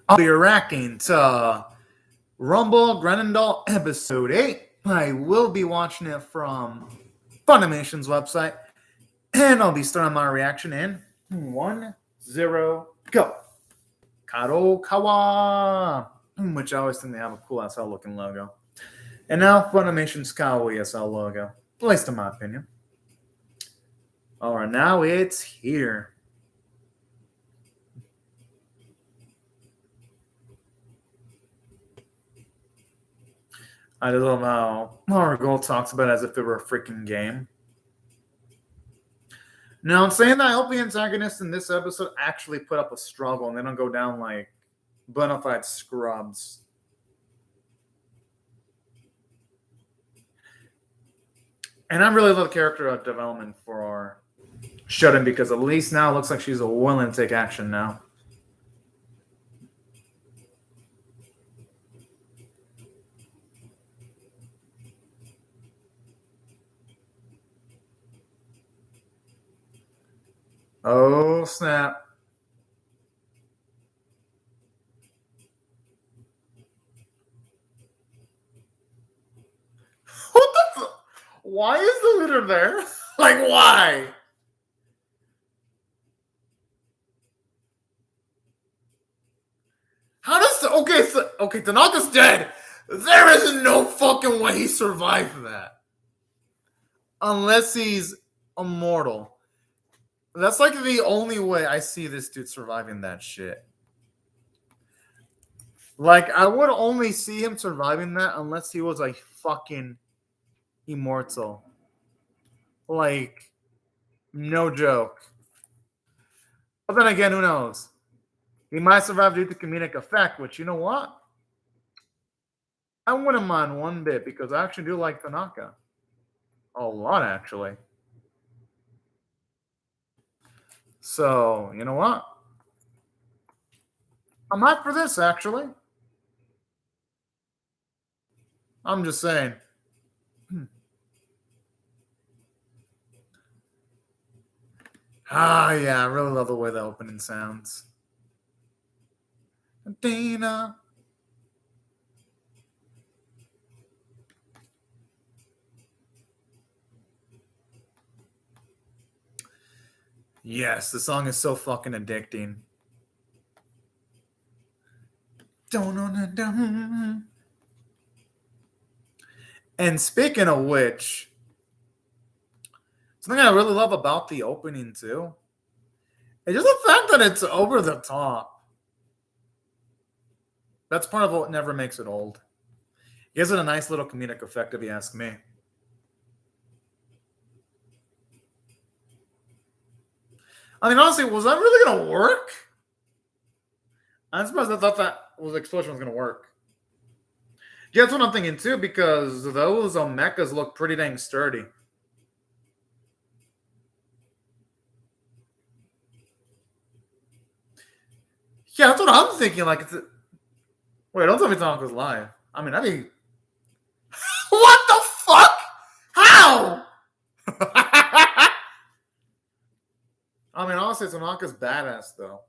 I'll be reacting to Rumble GARANNDOLL episode 8. I will be watching it from Funimation's website, and I'll be starting my reaction in 1, 0, go. Kadokawa, which I always think they have a cool SL looking logo. And now Funimation's Kawaii SL logo, at least in my opinion. Alright, now it's here. I just love how our goal talks about it as if it were a freaking game. Now, I'm saying that I hope the antagonists in this episode actually put up a struggle and they don't go down like bona fide scrubs. And I really love the character development for Shoujo because at least now it looks like she's willing to take action now. Oh, snap. What the fuck? Why is the leader there? Like, why? How does... Okay, Tanaka's dead. There is no fucking way he survived that. Unless he's immortal. That's like the only way I see this dude surviving that shit. Like, I would only see him surviving that unless he was like fucking immortal. Like, no joke. But then again, who knows? He might survive due to comedic effect, which, you know what? I wouldn't mind one bit because I actually do like Tanaka. A lot, actually. So, you know what? I'm hyped for this, actually. I'm just saying. Ah, yeah, I really love the way the opening sounds. Dana. Yes, the song is so fucking addicting. And speaking of which, something I really love about the opening too, it's just the fact that it's over the top. That's part of what never makes it old. It gives it a nice little comedic effect, if you ask me. I mean, honestly, was that really going to work? I'm surprised I thought that explosion was going to work. Yeah, that's what I'm thinking too, because those mechas look pretty dang sturdy. Yeah, that's what I'm thinking. Like, it's wait, don't tell me Tanaka's live. I mean, what the fuck? How? I mean, honestly, Tanaka's badass, though.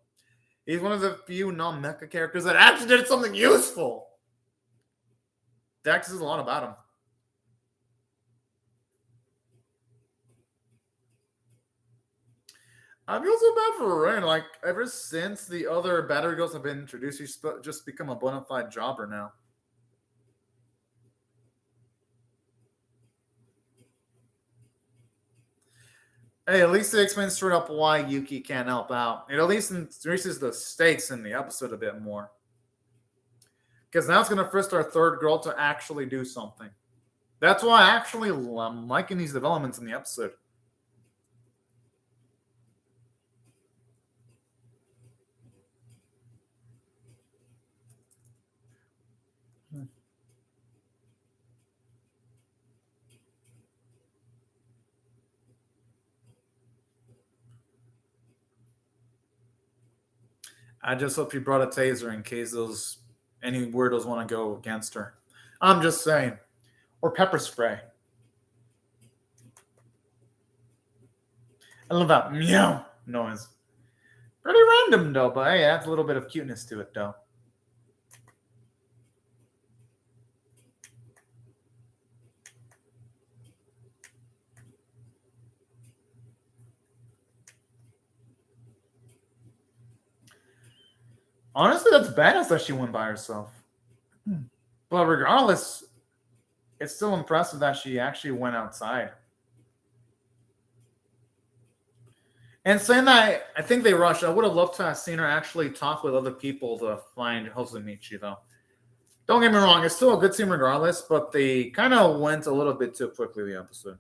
He's one of the few non-mecha characters that actually did something useful. Dex is a lot about him. I feel so bad for Ren. Like, ever since the other battery girls have been introduced, he's just become a bona fide jobber now. Hey, at least they explain straight up why Yuki can't help out. It at least increases the stakes in the episode a bit more. Because now it's going to force our third girl to actually do something. That's why I actually am liking these developments in the episode. I just hope he brought a taser in case any weirdos want to go against her. I'm just saying. Or pepper spray. I love that meow noise. Pretty random, though, but hey, adds a little bit of cuteness to it, though. Honestly, that's badass that she went by herself. But regardless, it's still impressive that she actually went outside. And saying that, I think they rushed. I would have loved to have seen her actually talk with other people to find Hosamichi, though. Don't get me wrong, it's still a good scene regardless, but they kind of went a little bit too quickly the episode.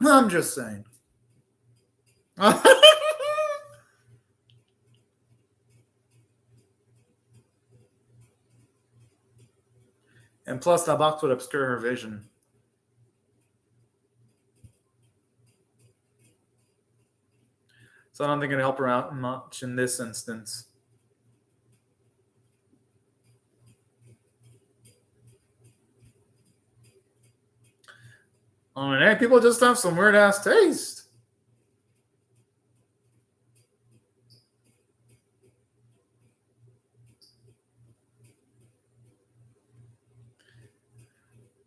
I'm just saying. And plus, that box would obscure her vision. So I don't think it'd help her out much in this instance. I mean, hey, people just have some weird ass taste.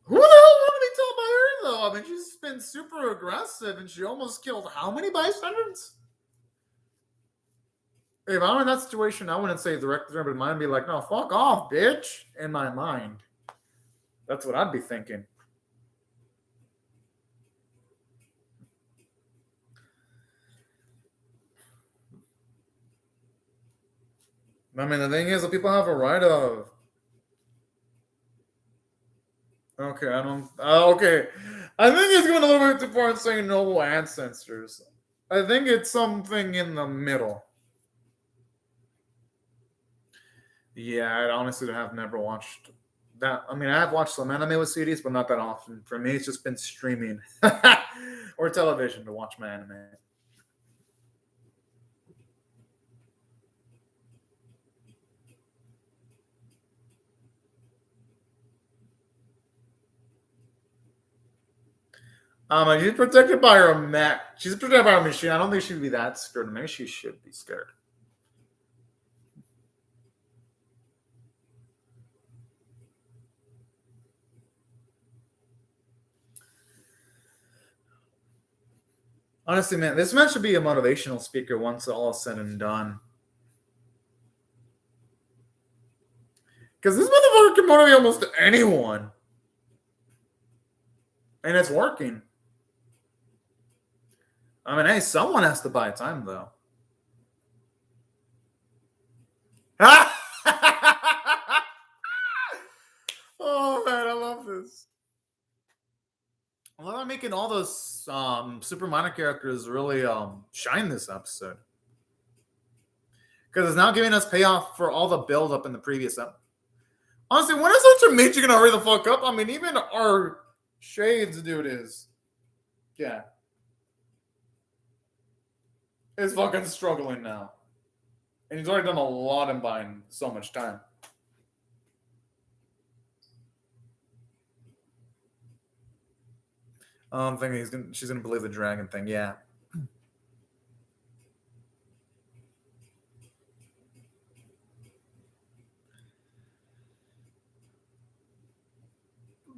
Who the hell want to be told by her, though? I mean, she's been super aggressive and she almost killed how many bystanders? If I'm in that situation, I wouldn't say direct to her, but mine would be like, no, fuck off, bitch, in my mind. That's what I'd be thinking. I mean, the thing is that people have a right of. Okay, I don't. Okay. I think it's going a little bit too far in saying no ancestors. I think it's something in the middle. Yeah, I honestly have never watched that. I mean, I have watched some anime with CDs, but not that often. For me, it's just been streaming or television to watch my anime. 'She's protected by her mech. She's protected by her machine. I don't think she'd be that scared. Maybe she should be scared. Honestly, man, this man should be a motivational speaker once all is said and done. Because this motherfucker can motivate almost anyone. And it's working. I mean, hey, someone has to buy time, though. Oh, man, I love this. Well, they're making all those super minor characters really shine this episode. Because it's now giving us payoff for all the build up in the previous episode. Honestly, when is Ultra gonna hurry the fuck up? I mean, even our Shades dude is fucking struggling now. And he's already done a lot in buying so much time. I'm thinking she's gonna believe the dragon thing, yeah.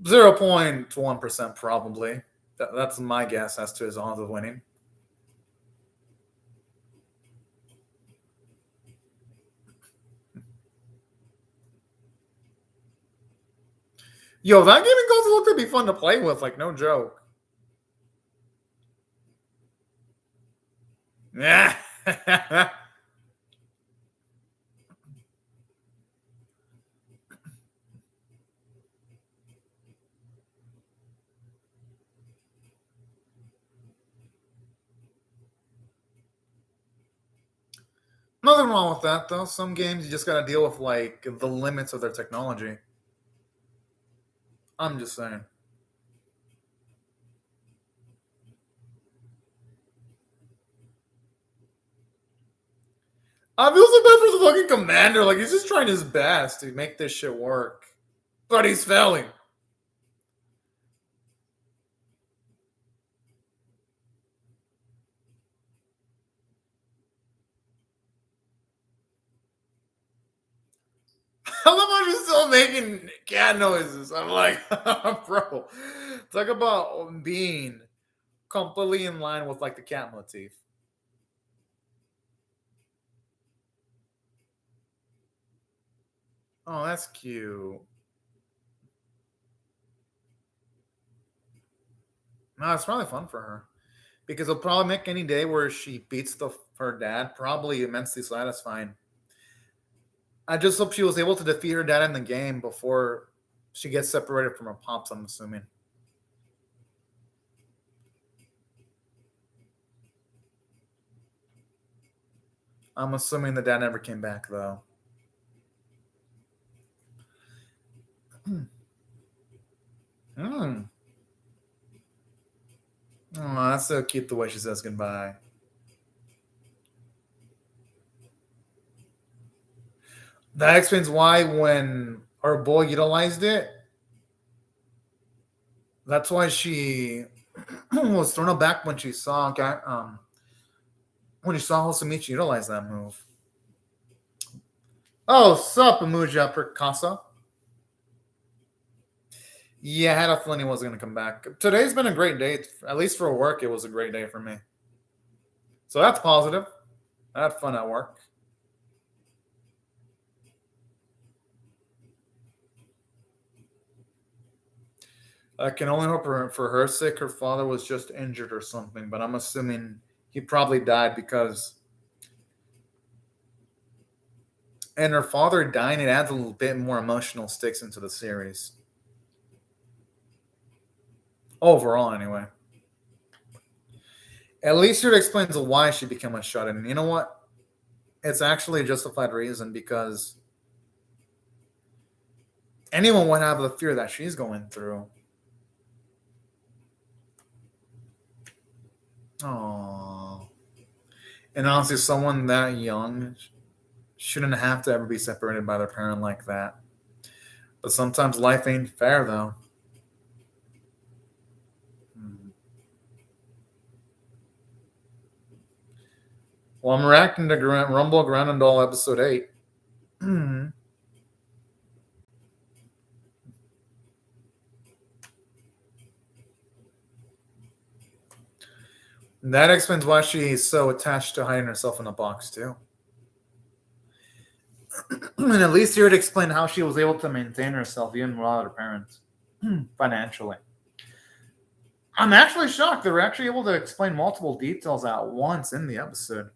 .1% probably. That's my guess as to his odds of winning. Yo, that gaming console looked to be fun to play with, like no joke. Yeah. Nothing wrong with that, though. Some games you just gotta deal with like the limits of their technology. I'm just saying. I feel so bad for the fucking commander. Like he's just trying his best to make this shit work, but he's failing. I love how she's still making cat noises. I'm like, bro, talk about being completely in line with like the cat motif. Oh, that's cute. No, it's probably fun for her because it'll probably make any day where she beats her dad probably immensely satisfying. I just hope she was able to defeat her dad in the game before she gets separated from her pops. I'm assuming. I'm assuming the dad never came back though. Hmm. Oh, that's so cute the way she says goodbye. That explains why when our boy utilized it, that's why she was thrown aback when she saw when she saw Hosamichi utilize that move. Oh, sup, Amuja Perkasa. Yeah, I had a feeling he wasn't going to come back. Today's been a great day. At least for work, it was a great day for me. So that's positive. I had fun at work. I can only hope for her sake her father was just injured or something, but I'm assuming he probably died because. And her father dying, it adds a little bit more emotional stakes into the series. Overall, anyway. At least it explains why she became a shut in. You know what? It's actually a justified reason because anyone would have the fear that she's going through. Oh. And honestly, someone that young shouldn't have to ever be separated by their parent like that. But sometimes life ain't fair, though. Well, I'm reacting to Rumble GARANNDOLL episode 8. That explains why she's so attached to hiding herself in a box, too. And at least here to explain how she was able to maintain herself even without her parents financially. I'm actually shocked they were actually able to explain multiple details at once in the episode.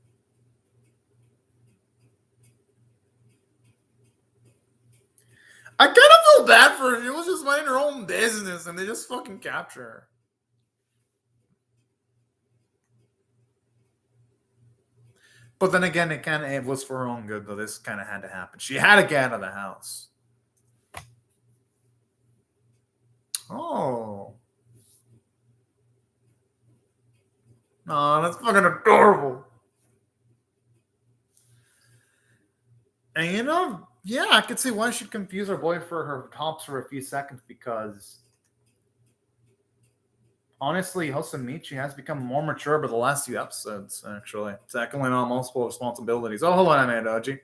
I kind of feel bad for her. She was just minding her own business and they just fucking capture her. But then again, it was for her own good, though. This kind of had to happen. She had to get out of the house. Oh. Oh, that's fucking adorable. And you know, yeah, I could see why she'd confuse her boy for her tops for a few seconds because honestly, Hosamichi has become more mature over the last few episodes, actually. Tackling on multiple responsibilities. Oh, hold on a minute, Oji.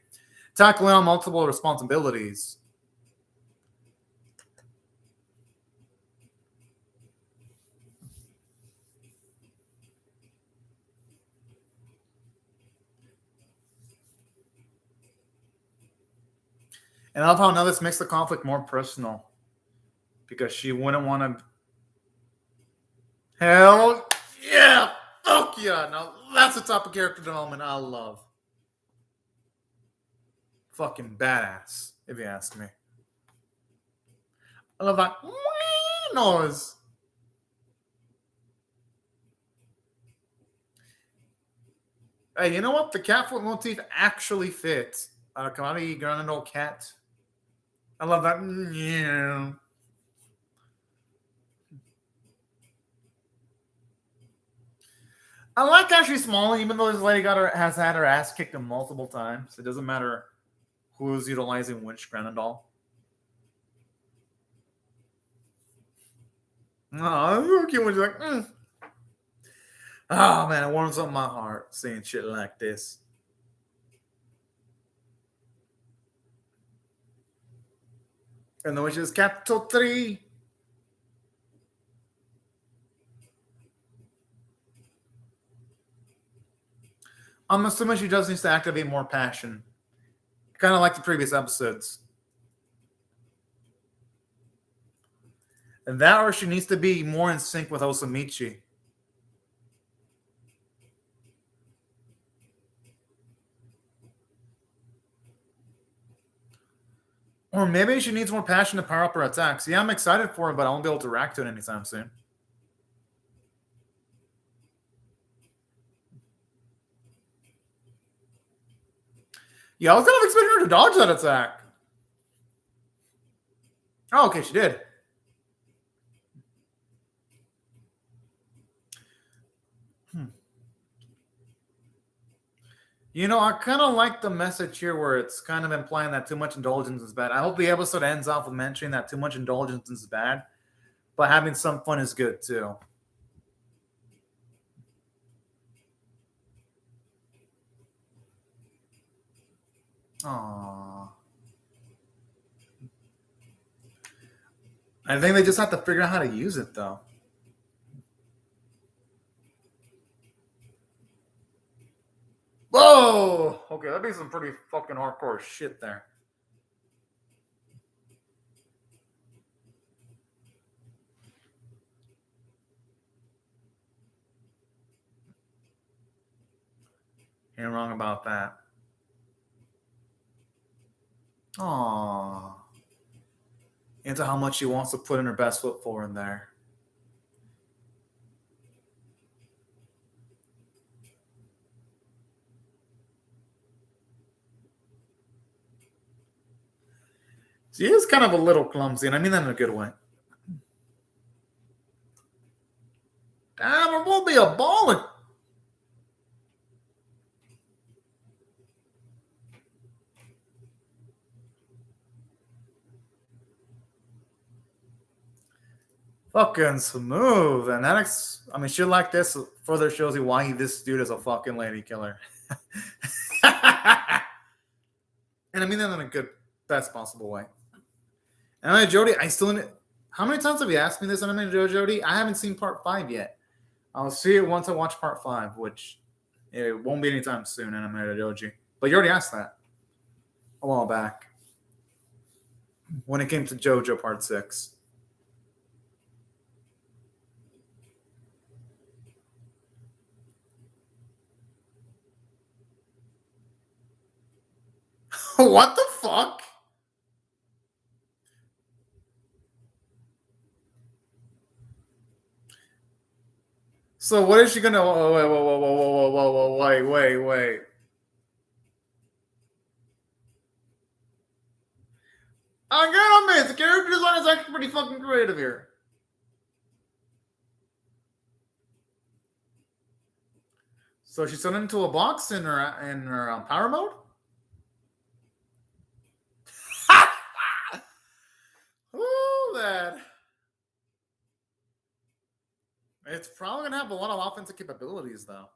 Tackling on multiple responsibilities. And I love how now this makes the conflict more personal. Because she wouldn't want to. Hell yeah! Fuck yeah! Now that's the type of character development I love. Fucking badass, if you ask me. I love that noise. Hey, you know what? The cat foot motif actually fits. Kamari Granado cat. I love that. Yeah. I like how she's small, even though this lady has had her ass kicked multiple times. It doesn't matter who's utilizing which Granadol. Oh, cute when she's like, oh man, it warms up my heart seeing shit like this. And then which is capital 3. I'm assuming she just needs to activate more passion. Kind of like the previous episodes. That or she needs to be more in sync with Osamichi. Or maybe she needs more passion to power up her attacks. Yeah, I'm excited for it, but I won't be able to react to it anytime soon. Yeah, I was kind of expecting her to dodge that attack. Oh, okay, she did. You know, I kind of like the message here where it's kind of implying that too much indulgence is bad. I hope the episode ends off with mentioning that too much indulgence is bad, but having some fun is good too. Aww. I think they just have to figure out how to use it though. Whoa! Okay, that'd be some pretty fucking hardcore shit there. Ain't wrong about that. Aww. Into how much she wants to put in her best foot forward there. She is kind of a little clumsy, and I mean that in a good way. Damn, it will be a baller. Fucking smooth. And I mean, shit like this further shows you why this dude is a fucking lady killer. And I mean that in a good, best possible way. And I mean, Jody, how many times have you asked me this? And I mean, Jody, I haven't seen part 5 yet. I'll see it once I watch part 5, which it won't be anytime soon. And I'm at Joji. But you already asked that a while back when it came to JoJo part 6. What the fuck? So what is she gonna? Wait. I gotta admit, the character design is actually pretty fucking creative here. So she's turned into a box in her power mode. Ooh, that. It's probably gonna have a lot of offensive capabilities, though.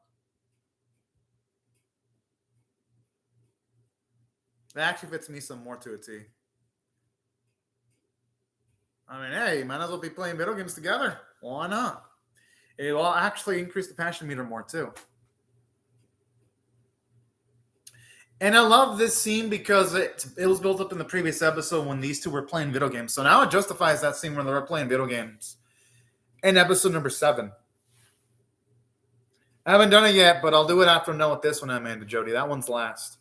That actually fits me some more to a T. I mean, hey, might as well be playing video games together. Why not? It will actually increase the passion meter more too. And I love this scene because it was built up in the previous episode when these two were playing video games. So now it justifies that scene when they were playing video games in episode number 7. I haven't done it yet, but I'll do it after I'm done with this one, Amanda Jody. That one's last.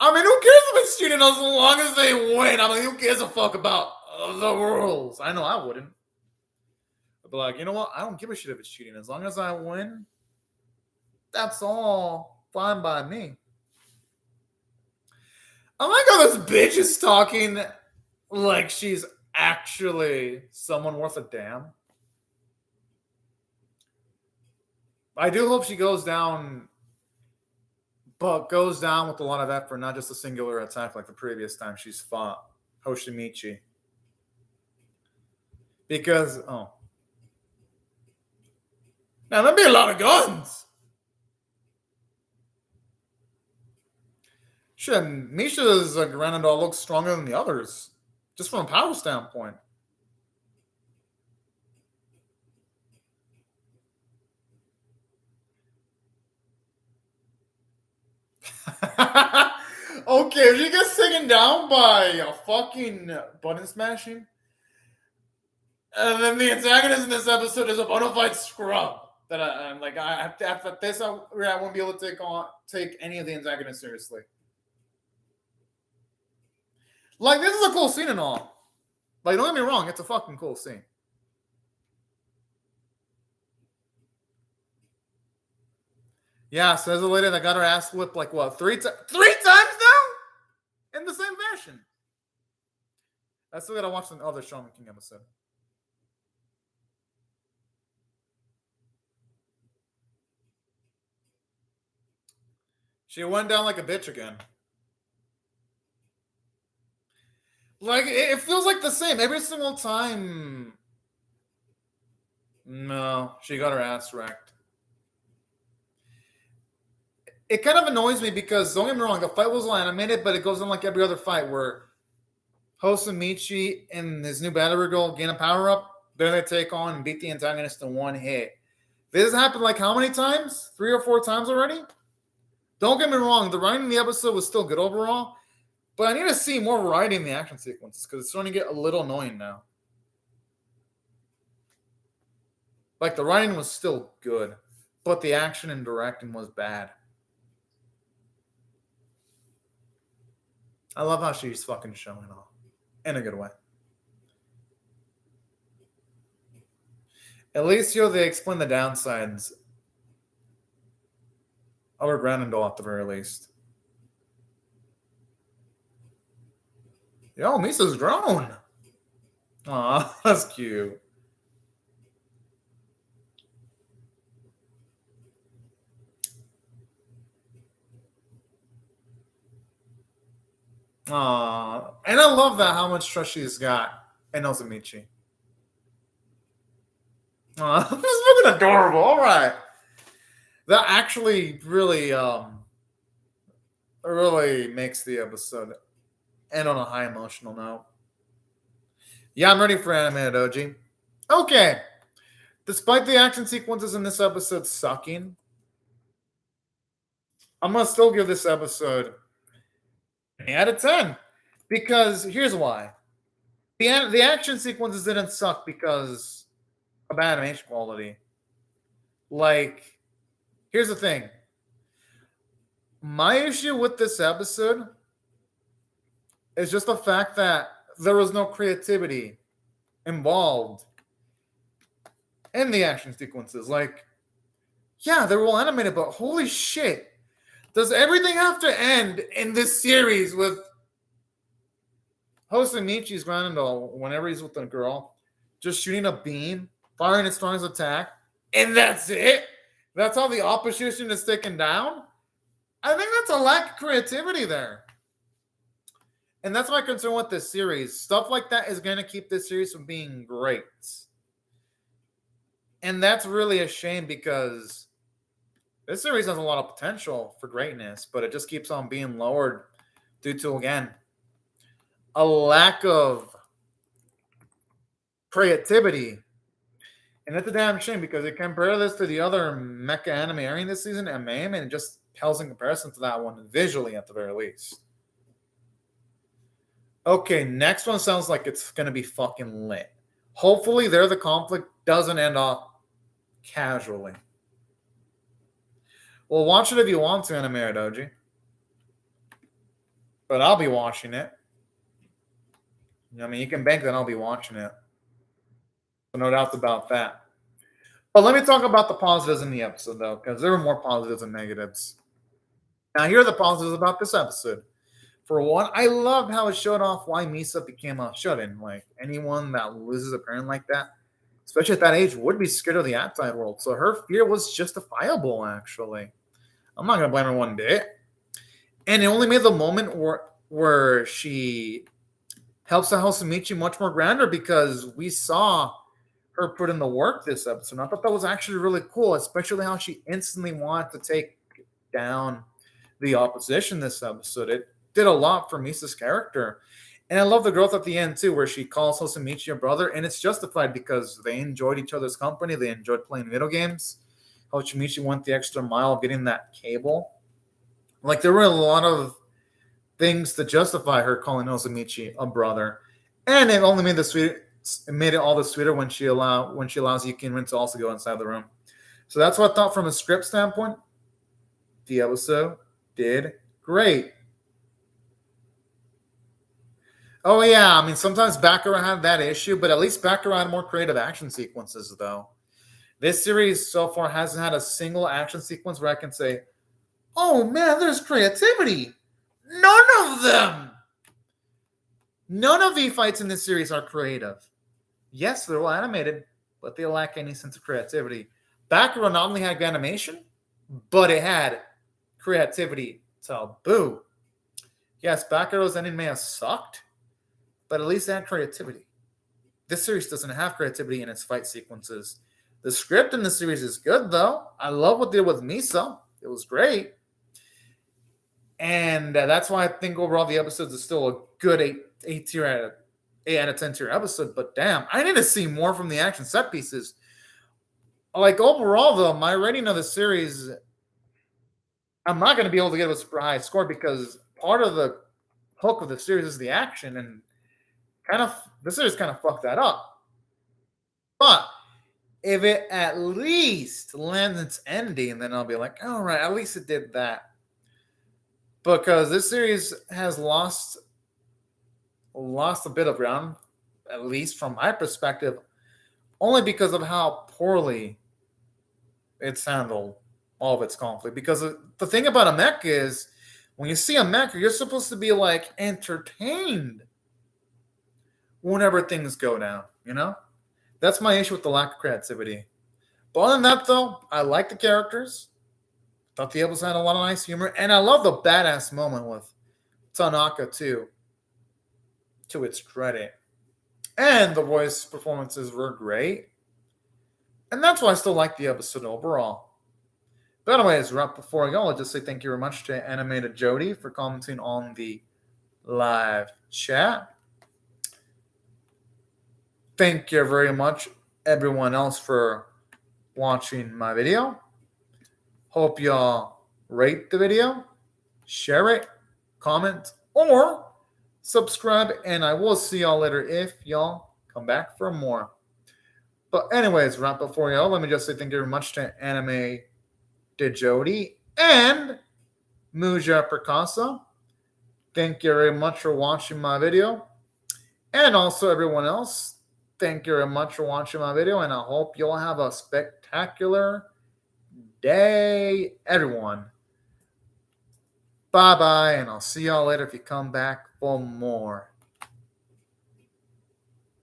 I mean, who cares if it's cheating as long as they win? I mean, who gives a fuck about the rules? I know I wouldn't. I'd be like, you know what? I don't give a shit if it's cheating. As long as I win, that's all fine by me. I like how this bitch is talking like she's actually someone worth a damn. I do hope she goes down, but goes down with a lot of effort, not just a singular attack like the previous time she's fought Hoshimichi. Because, now that'd be a lot of guns. Shit, Misha's GARANNDOLL looks stronger than the others, just from a power standpoint. Okay, if she gets taken down by a fucking button smashing, and then the antagonist in this episode is a bona fide scrub. That I'm like, I have to, after this, I won't be able to take any of the antagonists seriously. Like, this is a cool scene and all. Like, don't get me wrong, it's a fucking cool scene. Yeah, says a lady that got her ass whipped like what, three times now? In the same fashion. I still gotta watch the other Shaman King episode. She went down like a bitch again. Like, it feels like the same every single time. No, she got her ass wrecked. It kind of annoys me because, don't get me wrong, the fight was well animated, but it goes on like every other fight where Hosamichi and his new battle girl gain a power-up, then they take on and beat the antagonist in one hit. This has happened like how many times? 3 or 4 times already? Don't get me wrong, the writing in the episode was still good overall, but I need to see more variety in the action sequences because it's starting to get a little annoying now. Like, the writing was still good, but the action and directing was bad. I love how she's fucking showing off. In a good way. At least, they explain the downsides of her GARANNDOLL at the very least. Yo, Misa's grown. Aw, that's cute. Aw, and I love that how much trust she's got in Osamichi. Aw, this is looking adorable. All right, that actually really makes the episode end on a high emotional note. Yeah, I'm ready for animated OG. Okay, despite the action sequences in this episode sucking, I'm gonna still give this episode 8 out of 10 because here's why: the action sequences didn't suck because of animation quality. Like, here's the thing: my issue with this episode is just the fact that there was no creativity involved in the action sequences. Like, yeah, they were all animated, but holy shit. Does everything have to end in this series with Hosamichi's GARANNDOLL, whenever he's with the girl, just shooting a beam, firing its strongest attack, and that's it? That's how the opposition is taken down? I think that's a lack of creativity there. And that's my concern with this series. Stuff like that is going to keep this series from being great. And that's really a shame because this series has a lot of potential for greatness, but it just keeps on being lowered due to, again, a lack of creativity. And that's a damn shame because you compare this to the other mecha anime airing this season, and it just pales in comparison to that one, visually at the very least. Okay, next one sounds like it's going to be fucking lit. Hopefully the conflict doesn't end off casually. Well, watch it if you want to, Animated OG. But I'll be watching it. I mean, you can bank that I'll be watching it. So no doubts about that. But let me talk about the positives in the episode, though, because there were more positives than negatives. Now, here are the positives about this episode. For one, I loved how it showed off why Misa became a shut-in. Like, anyone that loses a parent like that, especially at that age, would be scared of the outside world. So her fear was justifiable, actually. I'm not going to blame her one bit. And it only made the moment where she helps out Hosamichi much more grander because we saw her put in the work this episode. And I thought that was actually really cool, especially how she instantly wanted to take down the opposition this episode. It did a lot for Misa's character. And I love the growth at the end, too, where she calls Hosamichi a brother. And it's justified because they enjoyed each other's company. They enjoyed playing video games. Hosamichi went the extra mile of getting that cable. Like, there were a lot of things to justify her calling Ozamichi a brother, and it only made it all the sweeter when she allows Yukin to also go inside the room. So that's what I thought from a script standpoint. The episode did great. Oh yeah, I mean sometimes Baccarat had that issue, but at least Baccarat had more creative action sequences though. This series so far hasn't had a single action sequence where I can say, "Oh man, there's creativity." None of them. None of the fights in this series are creative. Yes, they're all animated, but they lack any sense of creativity. Baccarat not only had animation, but it had creativity to boot. Yes, Baccarat's ending may have sucked, but at least it had creativity. This series doesn't have creativity in its fight sequences. The script in the series is good, though. I love what they did with Misa. It was great. And that's why I think overall the episodes is still a good 8 out of 10 tier episode. But damn, I need to see more from the action set pieces. Like overall, though, my rating of the series, I'm not going to be able to give a super high score because part of the hook of the series is the action, and the series kind of fucked that up. But if it at least lands its ending, then I'll be like, all right, at least it did that. Because this series has lost a bit of ground, at least from my perspective, only because of how poorly it's handled all of its conflict. Because the thing about a mech is, when you see a mech, you're supposed to be like entertained whenever things go down, you know? That's my issue with the lack of creativity. But other than that, though, I like the characters. Thought the episode had a lot of nice humor. And I love the badass moment with Tanaka, too, to its credit. And the voice performances were great. And that's why I still like the episode overall. But anyways, right before I go, I'll just say thank you very much to Animated Jody for commenting on the live chat. Thank you very much, everyone else, for watching my video. Hope y'all rate the video, share it, comment, or subscribe, and I will see y'all later if y'all come back for more. But anyways, right before y'all, let me just say thank you very much to Anime De Jody and Muja Percasa. Thank you very much for watching my video. And also everyone else, thank you very much for watching my video, and I hope you'll have a spectacular day, everyone. Bye-bye, and I'll see y'all later if you come back for more.